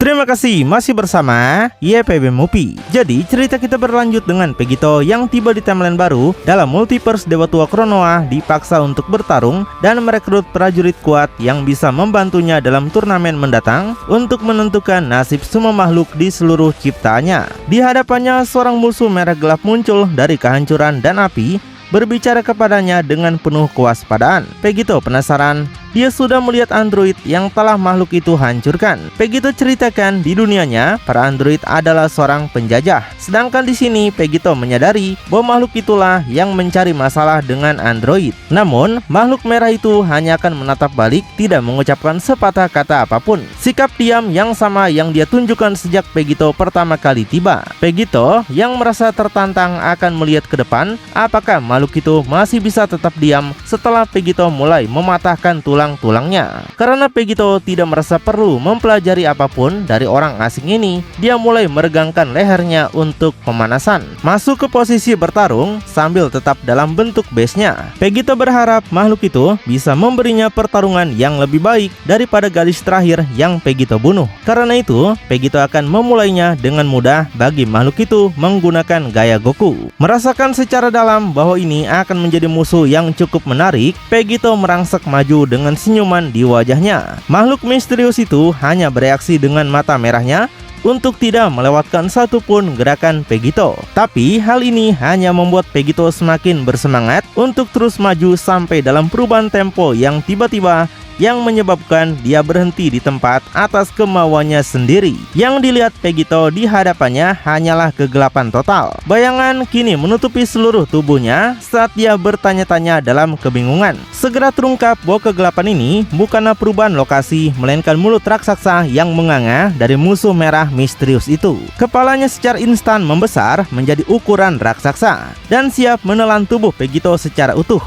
Terima kasih masih bersama YPB Movie. Jadi cerita kita berlanjut dengan Pegito yang tiba di timeline baru dalam multiverse Dewa Tua Kronoa dipaksa untuk bertarung dan merekrut prajurit kuat yang bisa membantunya dalam turnamen mendatang untuk menentukan nasib semua makhluk di seluruh ciptaannya. Di hadapannya seorang musuh merah gelap muncul dari kehancuran dan api, berbicara kepadanya dengan penuh kewaspadaan. Pegito penasaran. Dia sudah melihat android yang telah makhluk itu hancurkan. Pegito ceritakan di dunianya para android adalah seorang penjajah. Sedangkan di sini Pegito menyadari bahwa makhluk itulah yang mencari masalah dengan android. Namun makhluk merah itu hanya akan menatap balik, tidak mengucapkan sepatah kata apapun. Sikap diam yang sama yang dia tunjukkan sejak Pegito pertama kali tiba. Pegito yang merasa tertantang akan melihat ke depan apakah makhluk itu masih bisa tetap diam setelah Pegito mulai mematahkan tulangnya. Karena Pegito tidak merasa perlu mempelajari apapun dari orang asing ini, dia mulai meregangkan lehernya untuk pemanasan. Masuk ke posisi bertarung sambil tetap dalam bentuk base-nya. Pegito berharap makhluk itu bisa memberinya pertarungan yang lebih baik daripada gadis terakhir yang Pegito bunuh. Karena itu, Pegito akan memulainya dengan mudah bagi makhluk itu menggunakan gaya Goku. Merasakan secara dalam bahwa ini akan menjadi musuh yang cukup menarik, Pegito merangsek maju dengan senyuman di wajahnya. Makhluk misterius itu hanya bereaksi dengan mata merahnya untuk tidak melewatkan satupun gerakan Pegito. Tapi hal ini hanya membuat Pegito semakin bersemangat untuk terus maju sampai dalam perubahan tempo yang tiba-tiba yang menyebabkan dia berhenti di tempat atas kemauannya sendiri. Yang dilihat Pegito di hadapannya hanyalah kegelapan total. Bayangan kini menutupi seluruh tubuhnya saat dia bertanya-tanya dalam kebingungan. Segera terungkap bahwa kegelapan ini bukanlah perubahan lokasi, melainkan mulut raksasa yang menganga dari musuh merah misterius itu. Kepalanya secara instan membesar menjadi ukuran raksasa dan siap menelan tubuh Pegito secara utuh.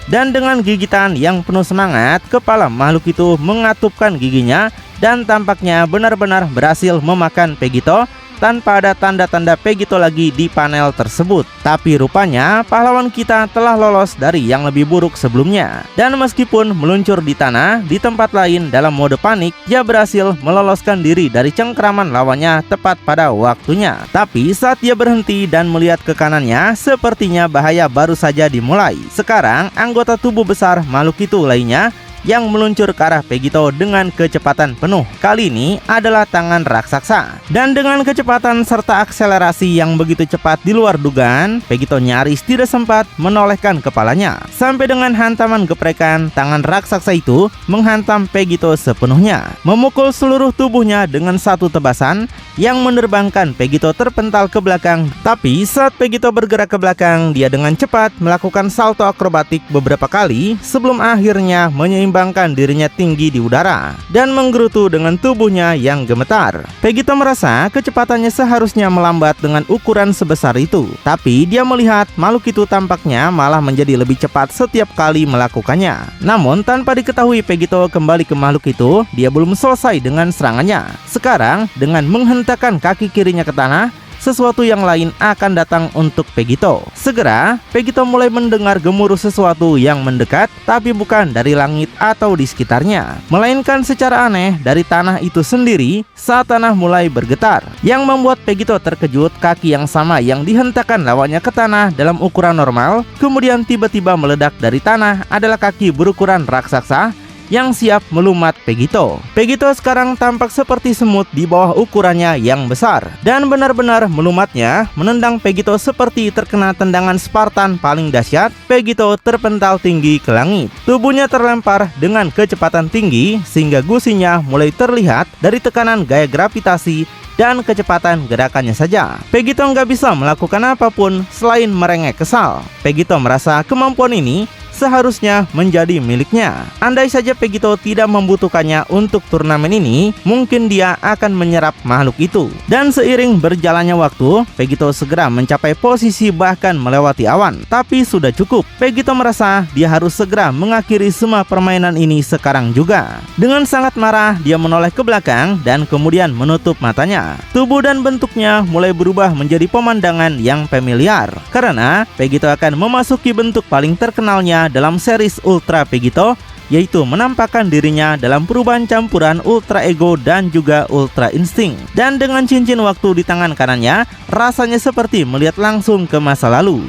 Dan dengan gigitan yang penuh semangat, kepala makhluk itu mengatupkan giginya dan tampaknya benar-benar berhasil memakan Pegito tanpa ada tanda-tanda Pegito lagi di panel tersebut. Tapi rupanya pahlawan kita telah lolos dari yang lebih buruk sebelumnya. Dan meskipun meluncur di tanah di tempat lain dalam mode panik, dia berhasil meloloskan diri dari cengkraman lawannya tepat pada waktunya. Tapi saat dia berhenti dan melihat ke kanannya, sepertinya bahaya baru saja dimulai. Sekarang anggota tubuh besar makhluk itu lainnya yang meluncur ke arah Pegito dengan kecepatan penuh. Kali ini adalah tangan raksasa. Dan dengan kecepatan serta akselerasi yang begitu cepat di luar dugaan, Pegito nyaris tidak sempat menolehkan kepalanya. Sampai dengan hantaman geprekan, tangan raksasa itu menghantam Pegito sepenuhnya, memukul seluruh tubuhnya dengan satu tebasan yang menerbangkan Pegito terpental ke belakang. Tapi saat Pegito bergerak ke belakang, dia dengan cepat melakukan salto akrobatik beberapa kali sebelum akhirnya menyeimbangkan dirinya tinggi di udara dan menggerutu dengan tubuhnya yang gemetar. Pegito merasa kecepatannya seharusnya melambat dengan ukuran sebesar itu, tapi dia melihat makhluk itu tampaknya malah menjadi lebih cepat setiap kali melakukannya. Namun tanpa diketahui Pegito kembali ke makhluk itu, dia belum selesai dengan serangannya. Sekarang dengan menghentakkan kaki kirinya ke tanah, sesuatu yang lain akan datang untuk Pegito. Segera, Pegito mulai mendengar gemuruh sesuatu yang mendekat, tapi bukan dari langit atau di sekitarnya, melainkan secara aneh dari tanah itu sendiri saat tanah mulai bergetar. Yang membuat Pegito terkejut, kaki yang sama yang dihentakkan lawannya ke tanah dalam ukuran normal, kemudian tiba-tiba meledak dari tanah adalah kaki berukuran raksasa yang siap melumat Pegito. Pegito sekarang tampak seperti semut di bawah ukurannya yang besar, dan benar-benar melumatnya menendang Pegito seperti terkena tendangan Spartan paling dahsyat. Pegito terpental tinggi ke langit. Tubuhnya terlempar dengan kecepatan tinggi sehingga gusinya mulai terlihat dari tekanan gaya gravitasi dan kecepatan gerakannya saja. Pegito nggak bisa melakukan apapun selain merengek kesal. Pegito merasa kemampuan ini seharusnya menjadi miliknya. Andai saja Pegito tidak membutuhkannya untuk turnamen ini, mungkin dia akan menyerap makhluk itu. Dan seiring berjalannya waktu, Pegito segera mencapai posisi bahkan melewati awan. Tapi sudah cukup. Pegito merasa dia harus segera mengakhiri semua permainan ini sekarang juga. Dengan sangat marah, dia menoleh ke belakang dan kemudian menutup matanya. Tubuh dan bentuknya mulai berubah menjadi pemandangan yang familiar, karena Pegito akan memasuki bentuk paling terkenalnya dalam series Ultra Pegito, yaitu menampakkan dirinya dalam perubahan campuran Ultra Ego dan juga Ultra Instinct. Dan dengan cincin waktu di tangan kanannya, rasanya seperti melihat langsung ke masa lalu.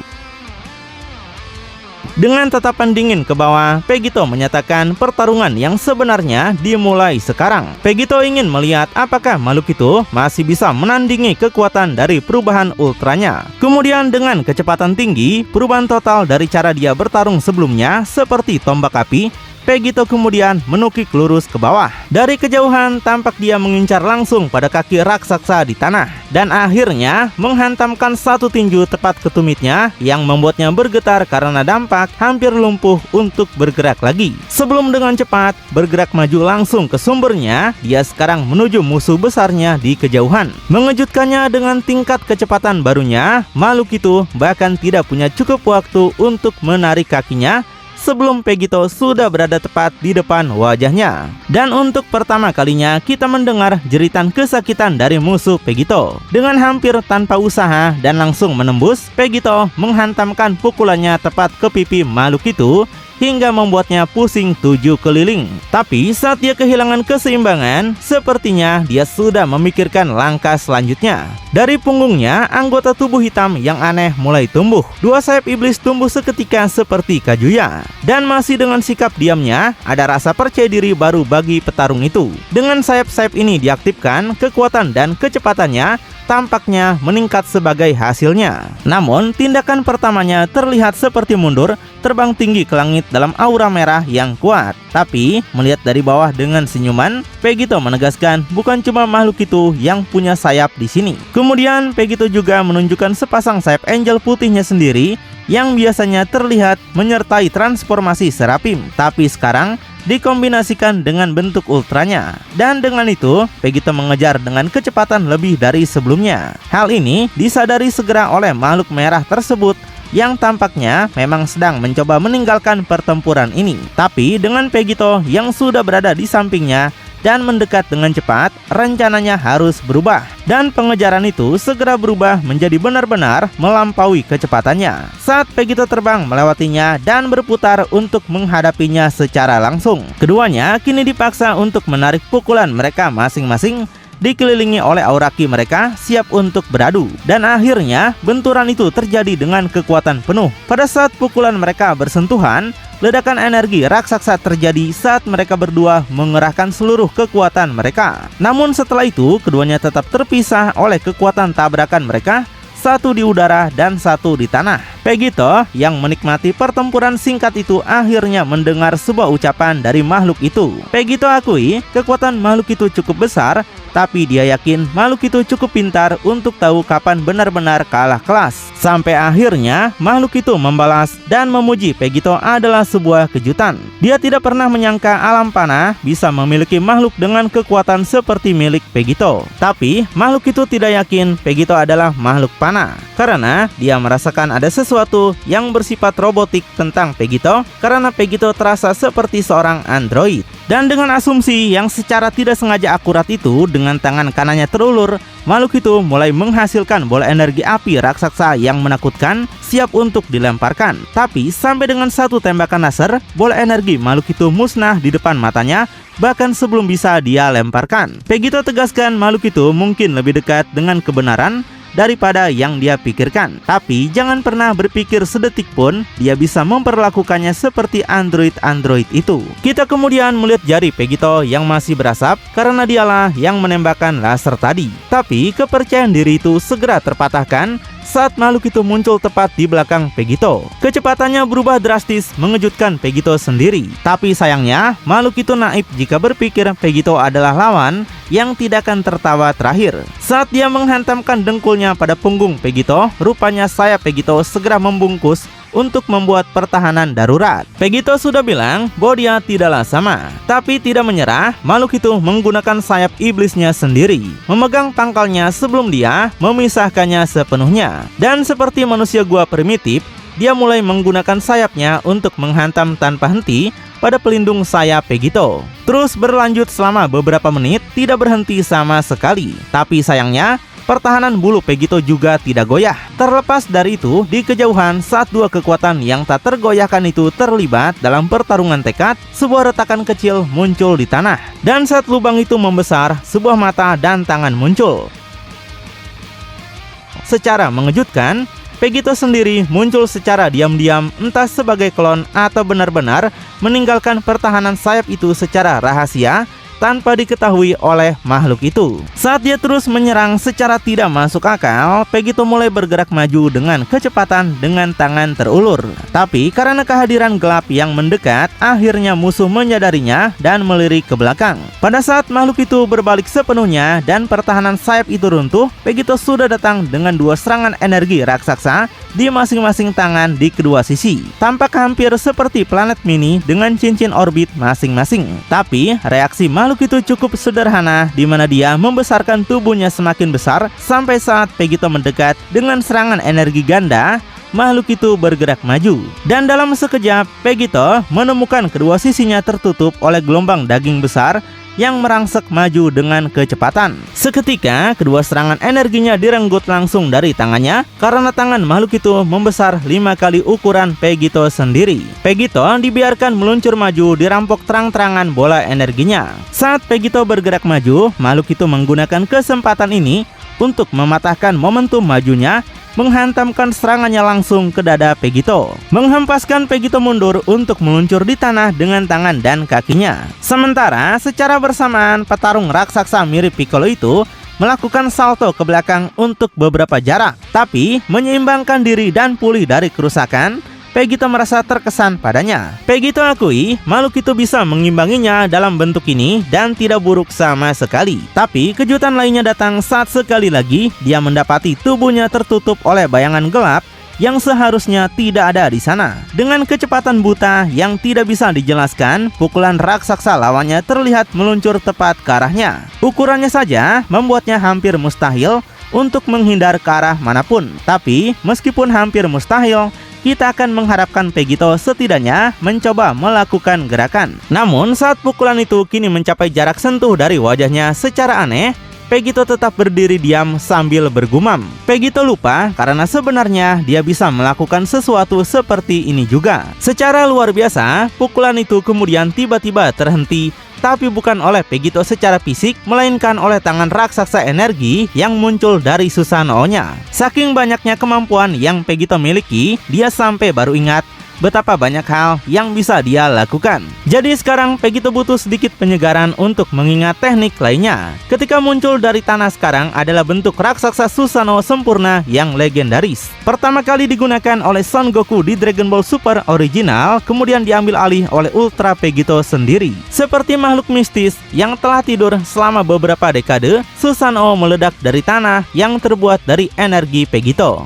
Dengan tatapan dingin ke bawah, Vegito menyatakan pertarungan yang sebenarnya dimulai sekarang. Vegito ingin melihat apakah makhluk itu masih bisa menandingi kekuatan dari perubahan ultranya. Kemudian dengan kecepatan tinggi, perubahan total dari cara dia bertarung sebelumnya seperti tombak api, Vegito kemudian menukik lurus ke bawah. Dari kejauhan tampak dia mengincar langsung pada kaki raksasa di tanah, dan akhirnya menghantamkan satu tinju tepat ke tumitnya yang membuatnya bergetar karena dampak hampir lumpuh untuk bergerak lagi. Sebelum dengan cepat bergerak maju langsung ke sumbernya, dia sekarang menuju musuh besarnya di kejauhan. Mengejutkannya dengan tingkat kecepatan barunya, makhluk itu bahkan tidak punya cukup waktu untuk menarik kakinya sebelum Vegito sudah berada tepat di depan wajahnya. Dan untuk pertama kalinya kita mendengar jeritan kesakitan dari musuh Vegito. Dengan hampir tanpa usaha dan langsung menembus, Vegito menghantamkan pukulannya tepat ke pipi makhluk itu hingga membuatnya pusing 7 keliling. Tapi saat dia kehilangan keseimbangan, sepertinya dia sudah memikirkan langkah selanjutnya. Dari punggungnya, anggota tubuh hitam yang aneh mulai tumbuh. 2 sayap iblis tumbuh seketika seperti Kazuya. Dan masih dengan sikap diamnya, ada rasa percaya diri baru bagi petarung itu. Dengan sayap-sayap ini diaktifkan, kekuatan dan kecepatannya tampaknya meningkat sebagai hasilnya. Namun, tindakan pertamanya terlihat seperti mundur, terbang tinggi ke langit dalam aura merah yang kuat. Tapi, melihat dari bawah dengan senyuman, Vegito menegaskan bukan cuma makhluk itu yang punya sayap di sini. Kemudian, Vegito juga menunjukkan sepasang sayap angel putihnya sendiri yang biasanya terlihat menyertai transformasi Seraphim, tapi sekarang dikombinasikan dengan bentuk ultranya. Dan dengan itu, Vegito mengejar dengan kecepatan lebih dari sebelumnya. Hal ini disadari segera oleh makhluk merah tersebut yang tampaknya memang sedang mencoba meninggalkan pertempuran ini. Tapi dengan Vegito yang sudah berada di sampingnya dan mendekat dengan cepat, rencananya harus berubah. Dan pengejaran itu segera berubah menjadi benar-benar melampaui kecepatannya. Saat Vegito terbang melewatinya dan berputar untuk menghadapinya secara langsung, keduanya kini dipaksa untuk menarik pukulan mereka masing-masing, dikelilingi oleh aura ki mereka siap untuk beradu. Dan akhirnya benturan itu terjadi dengan kekuatan penuh. Pada saat pukulan mereka bersentuhan, ledakan energi raksasa terjadi saat mereka berdua mengerahkan seluruh kekuatan mereka. Namun setelah itu, keduanya tetap terpisah oleh kekuatan tabrakan mereka, satu di udara dan satu di tanah. Vegito yang menikmati pertempuran singkat itu akhirnya mendengar sebuah ucapan dari makhluk itu. Vegito akui kekuatan makhluk itu cukup besar, tapi dia yakin makhluk itu cukup pintar untuk tahu kapan benar-benar kalah kelas. Sampai akhirnya makhluk itu membalas dan memuji Vegito adalah sebuah kejutan. Dia tidak pernah menyangka alam panah bisa memiliki makhluk dengan kekuatan seperti milik Vegito. Tapi makhluk itu tidak yakin Vegito adalah makhluk panah, karena dia merasakan ada sesuatu yang bersifat robotik tentang Vegito, karena Vegito terasa seperti seorang android. Dan dengan asumsi yang secara tidak sengaja akurat itu, dengan tangan kanannya terulur, makhluk itu mulai menghasilkan bola energi api raksasa yang menakutkan, siap untuk dilemparkan. Tapi sampai dengan satu tembakan laser, bola energi makhluk itu musnah di depan matanya, bahkan sebelum bisa dia lemparkan. Vegito tegaskan makhluk itu mungkin lebih dekat dengan kebenaran daripada yang dia pikirkan. Tapi jangan pernah berpikir sedetik pun dia bisa memperlakukannya seperti android-android itu. Kita kemudian melihat jari Vegito yang masih berasap karena dialah yang menembakkan laser tadi. Tapi kepercayaan diri itu segera terpatahkan saat makhluk itu muncul tepat di belakang Vegito. Kecepatannya berubah drastis, mengejutkan Vegito sendiri. Tapi sayangnya, makhluk itu naif jika berpikir Vegito adalah lawan yang tidak akan tertawa terakhir. Saat dia menghantamkan dengkulnya pada punggung Vegito, rupanya sayap Vegito segera membungkus untuk membuat pertahanan darurat. Vegito sudah bilang bahwa dia tidaklah sama, tapi tidak menyerah. Makhluk itu menggunakan sayap iblisnya sendiri, memegang pangkalnya sebelum dia memisahkannya sepenuhnya. Dan seperti manusia gua primitif, dia mulai menggunakan sayapnya untuk menghantam tanpa henti pada pelindung sayap Vegito. Terus berlanjut selama beberapa menit, tidak berhenti sama sekali. Tapi sayangnya, pertahanan bulu Pegito juga tidak goyah. Terlepas dari itu, di kejauhan saat dua kekuatan yang tak tergoyahkan itu terlibat dalam pertarungan tekad, sebuah retakan kecil muncul di tanah. Dan saat lubang itu membesar, sebuah mata dan tangan muncul. Secara mengejutkan, Pegito sendiri muncul secara diam-diam, entah sebagai klon atau benar-benar meninggalkan pertahanan sayap itu secara rahasia tanpa diketahui oleh makhluk itu. Saat dia terus menyerang secara tidak masuk akal, Pegito mulai bergerak maju dengan kecepatan dengan tangan terulur. Tapi karena kehadiran gelap yang mendekat, akhirnya musuh menyadarinya dan melirik ke belakang. Pada saat makhluk itu berbalik sepenuhnya dan pertahanan sayap itu runtuh, Pegito sudah datang dengan dua serangan energi raksasa di masing-masing tangan di kedua sisi. Tampak hampir seperti planet mini dengan cincin orbit masing-masing. Tapi reaksi makhluk itu cukup sederhana, di mana dia membesarkan tubuhnya semakin besar sampai saat Pegito mendekat dengan serangan energi ganda. Makhluk itu bergerak maju, dan dalam sekejap Pegito menemukan kedua sisinya tertutup oleh gelombang daging besar yang merangsek maju dengan kecepatan. Seketika, kedua serangan energinya direnggut langsung dari tangannya karena tangan makhluk itu membesar 5 kali ukuran Pegito sendiri. Pegito dibiarkan meluncur maju, dirampok terang-terangan bola energinya. Saat Pegito bergerak maju, makhluk itu menggunakan kesempatan ini untuk mematahkan momentum majunya, menghantamkan serangannya langsung ke dada Pegito, menghempaskan Pegito mundur untuk meluncur di tanah dengan tangan dan kakinya. Sementara secara bersamaan, petarung raksasa mirip Piccolo itu melakukan salto ke belakang untuk beberapa jarak, tapi menyeimbangkan diri dan pulih dari kerusakan. Pegito merasa terkesan padanya. Pegito akui makhluk itu bisa mengimbanginya dalam bentuk ini dan tidak buruk sama sekali. Tapi kejutan lainnya datang saat sekali lagi dia mendapati tubuhnya tertutup oleh bayangan gelap yang seharusnya tidak ada di sana. Dengan kecepatan buta yang tidak bisa dijelaskan, pukulan raksasa lawannya terlihat meluncur tepat ke arahnya. Ukurannya saja membuatnya hampir mustahil untuk menghindar ke arah manapun. Tapi meskipun hampir mustahil, kita akan mengharapkan Pegito setidaknya mencoba melakukan gerakan. Namun saat pukulan itu kini mencapai jarak sentuh dari wajahnya secara aneh, Pegito tetap berdiri diam sambil bergumam. Pegito lupa karena sebenarnya dia bisa melakukan sesuatu seperti ini juga. Secara luar biasa, pukulan itu kemudian tiba-tiba terhenti, tapi bukan oleh Pegito secara fisik, melainkan oleh tangan raksasa energi yang muncul dari Susanoo-nya. Saking banyaknya kemampuan yang Pegito miliki, dia sampai baru ingat betapa banyak hal yang bisa dia lakukan. Jadi sekarang Pegito butuh sedikit penyegaran untuk mengingat teknik lainnya. Ketika muncul dari tanah sekarang adalah bentuk raksasa Susanoo sempurna yang legendaris. Pertama kali digunakan oleh Son Goku di Dragon Ball Super original, kemudian diambil alih oleh Ultra Pegito sendiri. Seperti makhluk mistis yang telah tidur selama beberapa dekade, Susanoo meledak dari tanah yang terbuat dari energi Pegito.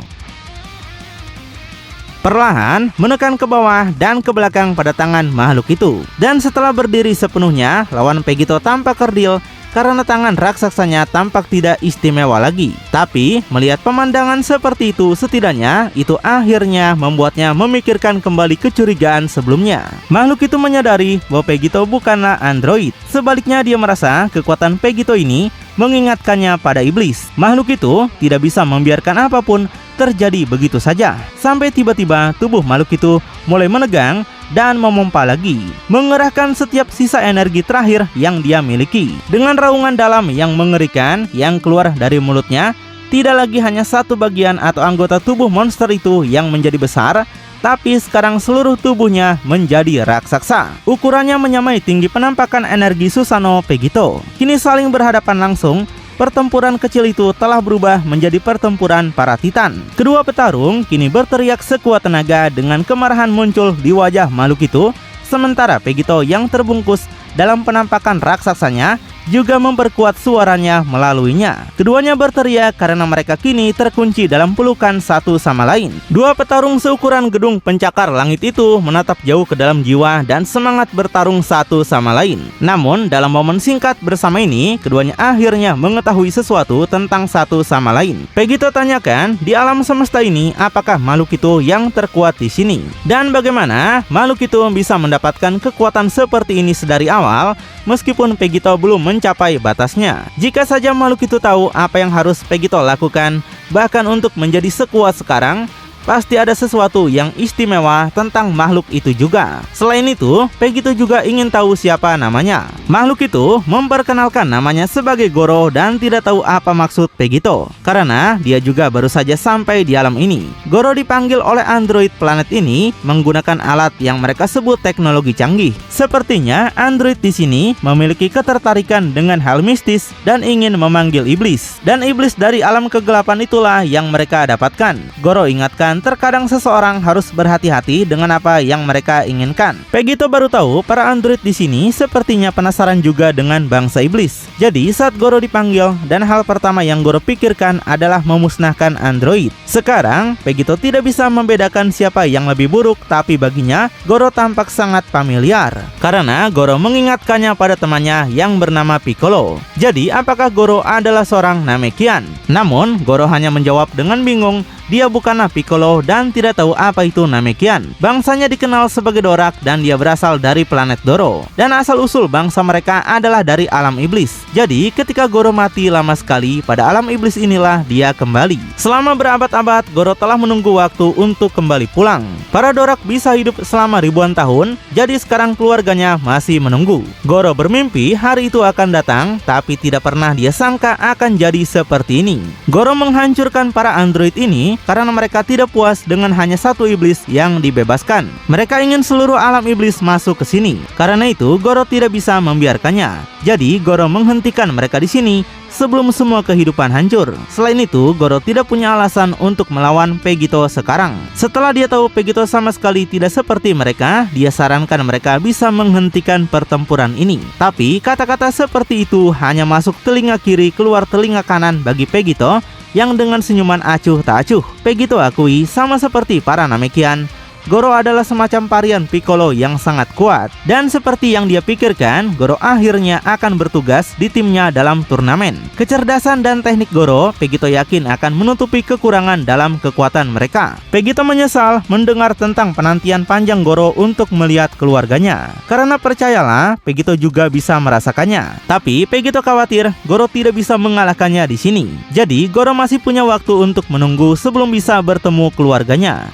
Perlahan menekan ke bawah dan ke belakang pada tangan makhluk itu. Dan setelah berdiri sepenuhnya, lawan Pegito tampak kerdil karena tangan raksasanya tampak tidak istimewa lagi. Tapi melihat pemandangan seperti itu, setidaknya itu akhirnya membuatnya memikirkan kembali kecurigaan sebelumnya. Makhluk itu menyadari bahwa Pegito bukanlah android. Sebaliknya dia merasa kekuatan Pegito ini mengingatkannya pada iblis. Makhluk itu tidak bisa membiarkan apapun terjadi begitu saja, sampai tiba-tiba tubuh makhluk itu mulai menegang dan memompa lagi, mengerahkan setiap sisa energi terakhir yang dia miliki. Dengan raungan dalam yang mengerikan yang keluar dari mulutnya, tidak lagi hanya satu bagian atau anggota tubuh monster itu yang menjadi besar, tapi sekarang seluruh tubuhnya menjadi raksasa. Ukurannya menyamai tinggi penampakan energi Susanoo Pegito. Kini saling berhadapan langsung. Pertempuran kecil itu telah berubah menjadi pertempuran para titan. Kedua petarung kini berteriak sekuat tenaga dengan kemarahan muncul di wajah makhluk itu, sementara Pegito yang terbungkus dalam penampakan raksasanya juga memperkuat suaranya melaluinya. Keduanya berteriak karena mereka kini terkunci dalam pelukan satu sama lain. Dua petarung seukuran gedung pencakar langit itu menatap jauh ke dalam jiwa dan semangat bertarung satu sama lain. Namun dalam momen singkat bersama ini, keduanya akhirnya mengetahui sesuatu tentang satu sama lain. Pegito tanyakan, di alam semesta ini apakah makhluk itu yang terkuat di sini? Dan bagaimana makhluk itu bisa mendapatkan kekuatan seperti ini sedari awal, meskipun Pegito belum mencapai batasnya. Jika saja makhluk itu tahu apa yang harus Vegito lakukan, bahkan untuk menjadi sekuat sekarang, pasti ada sesuatu yang istimewa tentang makhluk itu juga. Selain itu, Vegito juga ingin tahu siapa namanya. Makhluk itu memperkenalkan namanya sebagai Goro dan tidak tahu apa maksud Vegito, karena dia juga baru saja sampai di alam ini. Goro dipanggil oleh android planet ini menggunakan alat yang mereka sebut teknologi canggih. Sepertinya android di sini memiliki ketertarikan dengan hal mistis dan ingin memanggil iblis. Dan iblis dari alam kegelapan itulah yang mereka dapatkan. Goro ingatkan terkadang seseorang harus berhati-hati dengan apa yang mereka inginkan. Vegito baru tahu para android di sini sepertinya penasaran juga dengan bangsa iblis. Jadi saat Goro dipanggil dan hal pertama yang Goro pikirkan adalah memusnahkan android. Sekarang Vegito tidak bisa membedakan siapa yang lebih buruk, tapi baginya Goro tampak sangat familiar karena Goro mengingatkannya pada temannya yang bernama Piccolo. Jadi apakah Goro adalah seorang Namekian? Namun Goro hanya menjawab dengan bingung. Dia bukanlah Piccolo dan tidak tahu apa itu Namekian. Bangsanya dikenal sebagai Dorak dan dia berasal dari planet Doro. Dan asal-usul bangsa mereka adalah dari alam iblis. Jadi ketika Goro mati lama sekali, pada alam iblis inilah dia kembali. Selama berabad-abad, Goro telah menunggu waktu untuk kembali pulang. Para Dorak bisa hidup selama ribuan tahun, jadi sekarang keluarganya masih menunggu. Goro bermimpi hari itu akan datang, tapi tidak pernah dia sangka akan jadi seperti ini. Goro menghancurkan para android ini karena mereka tidak puas dengan hanya satu iblis yang dibebaskan. Mereka ingin seluruh alam iblis masuk ke sini. Karena itu, Goro tidak bisa membiarkannya. Jadi, Goro menghentikan mereka di sini sebelum semua kehidupan hancur. Selain itu, Goro tidak punya alasan untuk melawan Vegito sekarang. Setelah dia tahu Vegito sama sekali tidak seperti mereka, dia sarankan mereka bisa menghentikan pertempuran ini. Tapi, kata-kata seperti itu hanya masuk telinga kiri keluar telinga kanan bagi Vegito yang dengan senyuman acuh tak acuh. Vegito akui sama seperti para Namekian, Goro adalah semacam varian Piccolo yang sangat kuat. Dan seperti yang dia pikirkan, Goro akhirnya akan bertugas di timnya dalam turnamen. Kecerdasan dan teknik Goro, Vegito yakin akan menutupi kekurangan dalam kekuatan mereka. Vegito menyesal mendengar tentang penantian panjang Goro untuk melihat keluarganya. Karena percayalah, Vegito juga bisa merasakannya. Tapi Vegito khawatir Goro tidak bisa mengalahkannya di sini. Jadi Goro masih punya waktu untuk menunggu sebelum bisa bertemu keluarganya.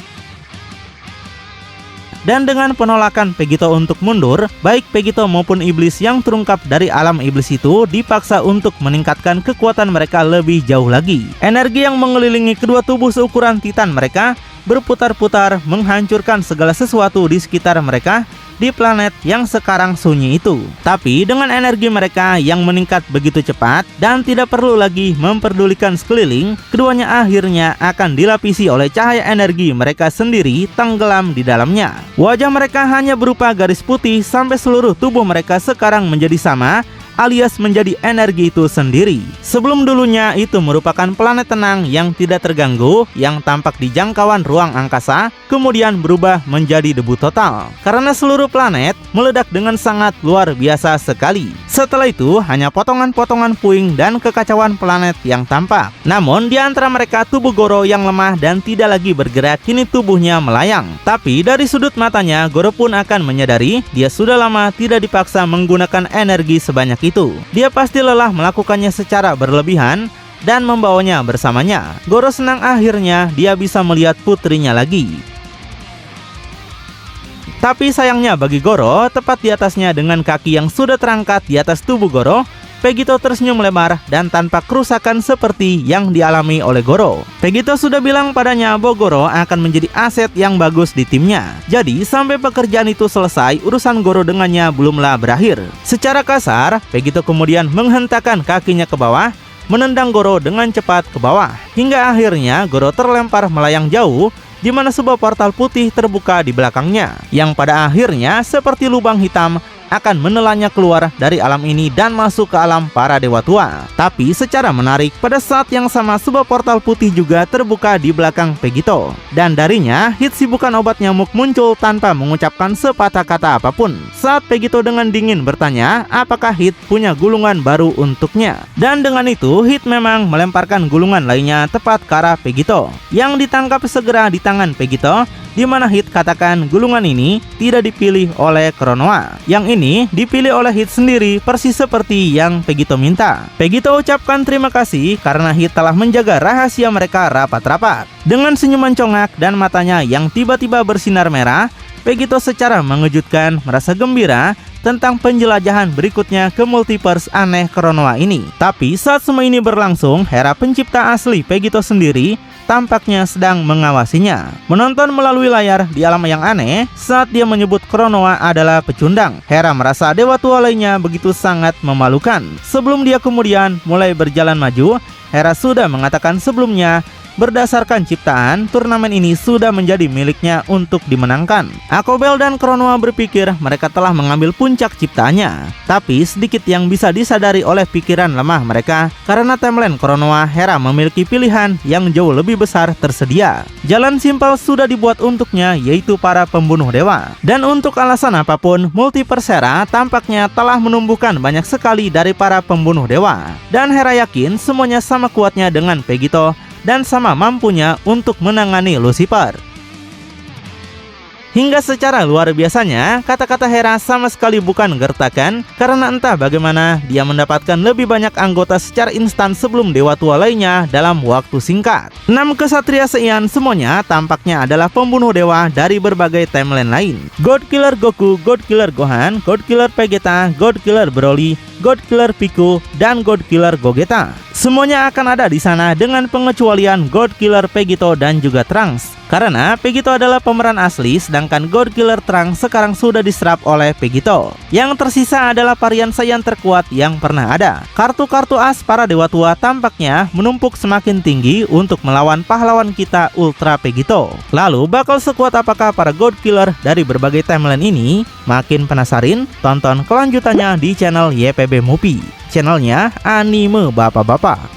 Dan dengan penolakan Vegito untuk mundur, baik Vegito maupun iblis yang terungkap dari alam iblis itu dipaksa untuk meningkatkan kekuatan mereka lebih jauh lagi. Energi yang mengelilingi kedua tubuh seukuran Titan mereka berputar-putar menghancurkan segala sesuatu di sekitar mereka di planet yang sekarang sunyi itu. Tapi dengan energi mereka yang meningkat begitu cepat dan tidak perlu lagi memperdulikan sekeliling, keduanya akhirnya akan dilapisi oleh cahaya energi mereka sendiri tenggelam di dalamnya. Wajah mereka hanya berupa garis putih sampai seluruh tubuh mereka sekarang menjadi sama, alias menjadi energi itu sendiri. Sebelum dulunya itu merupakan planet tenang yang tidak terganggu, yang tampak di jangkauan ruang angkasa, kemudian berubah menjadi debu total. Karena seluruh planet meledak dengan sangat luar biasa sekali. Setelah itu hanya potongan-potongan puing dan kekacauan planet yang tampak. Namun di antara mereka tubuh Goro yang lemah dan tidak lagi bergerak, kini tubuhnya melayang. Tapi dari sudut matanya, Goro pun akan menyadari dia sudah lama tidak dipaksa menggunakan energi sebanyak itu. Dia pasti lelah melakukannya secara berlebihan dan membawanya bersamanya. Goro senang akhirnya dia bisa melihat putrinya lagi. Tapi sayangnya bagi Goro, tepat di atasnya dengan kaki yang sudah terangkat di atas tubuh Goro, Vegito tersenyum lebar dan tanpa kerusakan seperti yang dialami oleh Goro. Vegito sudah bilang padanya bahwa Goro akan menjadi aset yang bagus di timnya. Jadi sampai pekerjaan itu selesai, urusan Goro dengannya belumlah berakhir. Secara kasar, Vegito kemudian menghentakkan kakinya ke bawah, menendang Goro dengan cepat ke bawah. Hingga akhirnya Goro terlempar melayang jauh, di mana sebuah portal putih terbuka di belakangnya, yang pada akhirnya seperti lubang hitam akan menelannya keluar dari alam ini dan masuk ke alam para dewa tua. Tapi secara menarik, pada saat yang sama sebuah portal putih juga terbuka di belakang Vegito. Dan darinya, Hit si bukan obat nyamuk muncul tanpa mengucapkan sepatah kata apapun. Saat Vegito dengan dingin bertanya apakah Hit punya gulungan baru untuknya. Dan dengan itu, Hit memang melemparkan gulungan lainnya tepat ke arah Vegito. Yang ditangkap segera di tangan Vegito di mana Hit katakan gulungan ini tidak dipilih oleh Konoha. Yang ini dipilih oleh Hit sendiri persis seperti yang Pegito minta. Pegito ucapkan terima kasih karena Hit telah menjaga rahasia mereka rapat-rapat. Dengan senyuman congak dan matanya yang tiba-tiba bersinar merah, Pegito secara mengejutkan merasa gembira tentang penjelajahan berikutnya ke multiverse aneh Konoha ini. Tapi saat semua ini berlangsung, Hera pencipta asli Pegito sendiri tampaknya sedang mengawasinya. Menonton melalui layar di alam yang aneh saat dia menyebut Konoha adalah pecundang. Hera merasa dewa tua lainnya begitu sangat memalukan. Sebelum dia kemudian mulai berjalan maju, Hera sudah mengatakan sebelumnya berdasarkan ciptaan, turnamen ini sudah menjadi miliknya untuk dimenangkan. Akobel dan Konoha berpikir mereka telah mengambil puncak ciptaannya. Tapi sedikit yang bisa disadari oleh pikiran lemah mereka, karena timeline Konoha, Hera memiliki pilihan yang jauh lebih besar tersedia. Jalan simpel sudah dibuat untuknya, yaitu para pembunuh dewa. Dan untuk alasan apapun, multiverse Hera tampaknya telah menumbuhkan banyak sekali dari para pembunuh dewa. Dan Hera yakin semuanya sama kuatnya dengan Pegito dan sama mampunya untuk menangani Lucifer. Hingga secara luar biasanya, kata-kata Hera sama sekali bukan gertakan, karena entah bagaimana dia mendapatkan lebih banyak anggota secara instan sebelum dewa tua lainnya dalam waktu singkat. 6 kesatria seian semuanya tampaknya adalah pembunuh dewa dari berbagai timeline lain. God Killer Goku, God Killer Gohan, God Killer Vegeta, God Killer Broly, God Killer Piccolo, dan God Killer Gogeta. Semuanya akan ada di sana dengan pengecualian God Killer Vegito dan juga Trunks. Karena Vegito adalah pemeran asli, sedangkan God Killer Trunks sekarang sudah diserap oleh Vegito. Yang tersisa adalah varian Saiyan terkuat yang pernah ada. Kartu-kartu as para dewa tua tampaknya menumpuk semakin tinggi untuk melawan pahlawan kita Ultra Vegito. Lalu bakal sekuat apakah para God Killer dari berbagai timeline ini? Makin penasaran? Tonton kelanjutannya di channel YPB Movie, channelnya anime bapak-bapak.